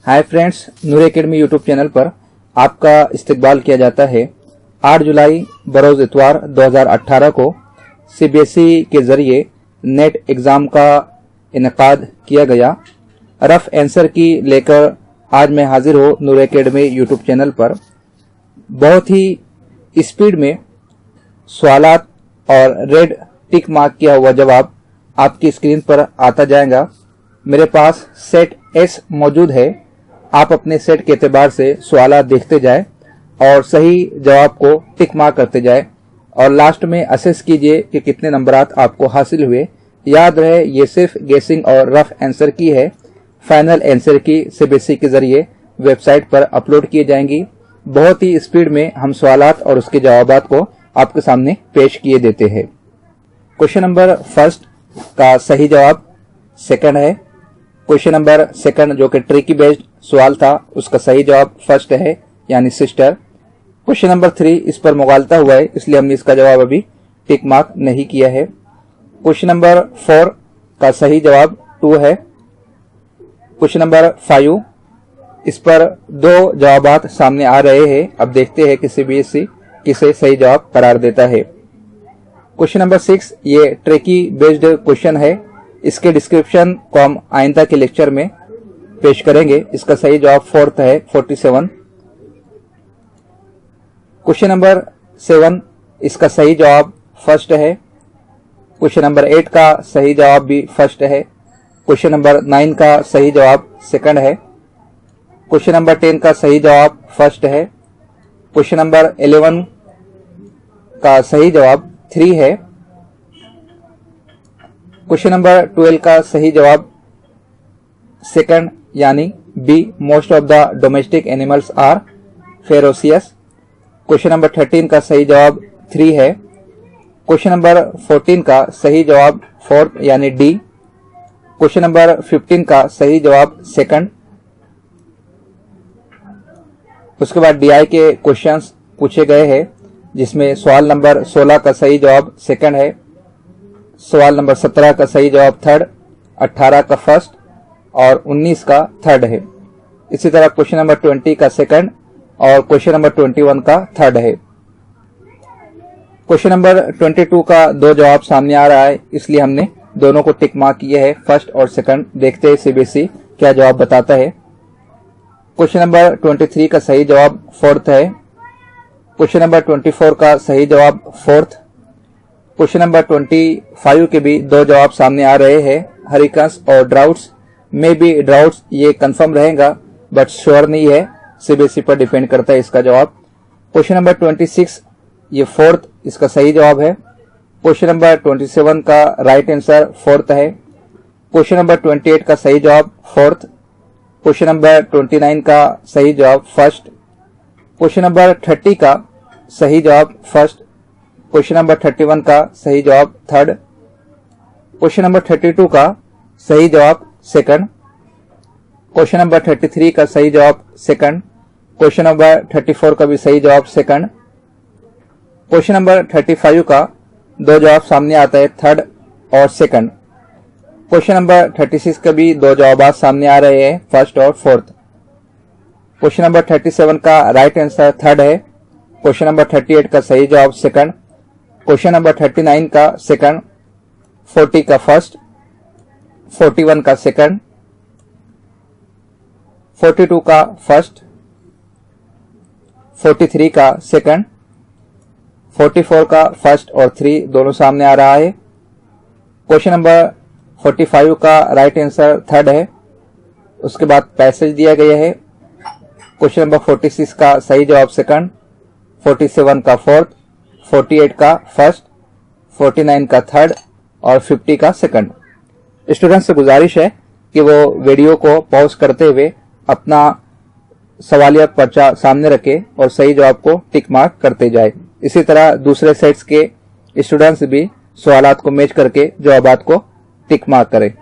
Hi friends, नूर academy YouTube channel पर आपका इस्तकबाल किया जाता है। 8 जुलाई बरोज इतवार 2018 को सीबीएसई के जरिए नेट एग्जाम का इनेकाद किया गया। रफ आंसर की लेकर आज मैं हाजिर हूँ नूर एकेडमी यूट्यूब चैनल पर। बहुत ही स्पीड में सवालात और रेड टिक मार्क किया हुआ जवाब आपकी स्क्रीन पर आता जाएगा। मेरे पास सेट एस मौजूद है। आप अपने सेट के एतबार से सवालात देखते जाएं और सही जवाब को टिक मार्क करते जाएं और लास्ट में असेस कीजिए कि कितने नंबरात आपको हासिल हुए। याद रहे, ये सिर्फ गेसिंग और रफ आंसर की है। फाइनल आंसर की सीबीएसई के जरिए वेबसाइट पर अपलोड किए जाएंगी। बहुत ही स्पीड में हम सवालात और उसके जवाबात को आपके सामने पेश किए देते हैं। क्वेश्चन नंबर फर्स्ट का सही जवाब सेकंड है। क्वेश्चन नंबर सेकंड जो कि ट्रिकी बेस्ड सवाल था, उसका सही जवाब फर्स्ट है यानी सिस्टर। क्वेश्चन नंबर 3 इस पर मुगालता हुआ है, इसलिए हमने इसका जवाब अभी टिक मार्क नहीं किया है। क्वेश्चन नंबर 4 का सही जवाब 2 है। क्वेश्चन नंबर 5 इस पर 2 जवाबात सामने आ रहे हैं। अब देखते हैं कि सीबीएसई किसे सही जवाब करार देता है। क्वेश्चन नंबर 6 ये ट्रिकी बेस्ड क्वेश्चन है। इसके डिस्क्रिप्शन को हम आइंदा के लेक्चर में पेश करेंगे। इसका सही जवाब 4th है 47। क्वेश्चन नंबर 7 इसका सही जवाब फर्स्ट है। क्वेश्चन नंबर 8 का सही जवाब भी फर्स्ट है। क्वेश्चन नंबर 9 का सही जवाब सेकंड है। क्वेश्चन नंबर 10 का सही जवाब फर्स्ट है। क्वेश्चन नंबर 11 का सही जवाब 3 है। क्वेश्चन नंबर 12 का सही जवाब सेकंड यानी B, most of the domestic animals are ferocious. Question number 13 का सही जवाब 3 है। क्वेश्चन नंबर 14 का सही जवाब 4 यानी डी। क्वेश्चन नंबर 15 का सही जवाब सेकंड। उसके बाद डीआई के क्वेश्चंस पूछे गए हैं, जिसमें सवाल नंबर 16 का सही जवाब सेकंड है। सवाल नंबर 17 का सही जवाब थर्ड, 18 का फर्स्ट और 19 का थर्ड है। इसी तरह क्वेश्चन नंबर 20 का सेकंड और क्वेश्चन नंबर 21 का थर्ड है। क्वेश्चन नंबर 22 का 2 जवाब सामने आ रहा है, इसलिए हमने दोनों को टिक मार्क किए हैं, फर्स्ट और सेकंड। देखते हैं सीबीएसई क्या जवाब बताता है। क्वेश्चन नंबर 23 का सही जवाब 4th है। क्वेश्चन नंबर 24 का सही जवाब 4th। क्वेश्चन नंबर 25 के भी 2 जवाब सामने आ रहे हैं, हरिकेन्स और ड्राउट्स। मे बी ड्राउट्स ये कंफर्म रहेगा बट श्योर नहीं है, सीबीएसई पर डिपेंड करता है इसका जवाब। क्वेश्चन नंबर 26 ये 4th इसका सही जवाब है। क्वेश्चन नंबर 27 का राइट आंसर 4th है। क्वेश्चन नंबर 28 का सही जवाब 4th। क्वेश्चन नंबर 29 का सही जवाब फर्स्ट। क्वेश्चन नंबर 30 का सही जवाब फर्स्ट। क्वेश्चन नंबर 31 का सही जवाब थर्ड। क्वेश्चन नंबर 32 का सही जवाब सेकंड। क्वेश्चन नंबर 33 का सही जवाब सेकंड। क्वेश्चन नंबर 34 का भी सही जवाब सेकंड। क्वेश्चन नंबर 35 का 2 जवाब सामने आता है, थर्ड और सेकंड। क्वेश्चन नंबर 36 का भी 2 जवाब सामने आ रहे हैं, फर्स्ट और फोर्थ। क्वेश्चन नंबर 37 का राइट आंसर थर्ड है। क्वेश्चन नंबर 38 का सही जवाब सेकंड। क्वेश्चन नंबर 39 का सेकंड। 40 का फर्स्ट। 41 का सेकंड। 42 का फर्स्ट। 43 का सेकंड। 44 का फर्स्ट और 3 दोनों सामने आ रहा है। क्वेश्चन नंबर 45 का राइट आंसर थर्ड है। उसके बाद पैसेज दिया गया है। क्वेश्चन नंबर 46 का सही जवाब सेकंड। 47 का फोर्थ। 48 का फर्स्ट। 49 का थर्ड और 50 का सेकंड। स्टूडेंट से गुजारिश है कि वो वीडियो को पॉज करते हुए अपना सवालिया पर्चा सामने रखे और सही जवाब को टिक मार्क करते जाए। इसी तरह दूसरे सेट्स के स्टूडेंट्स भी सवालात को मैच करके जवाबात को टिक मार्क करें।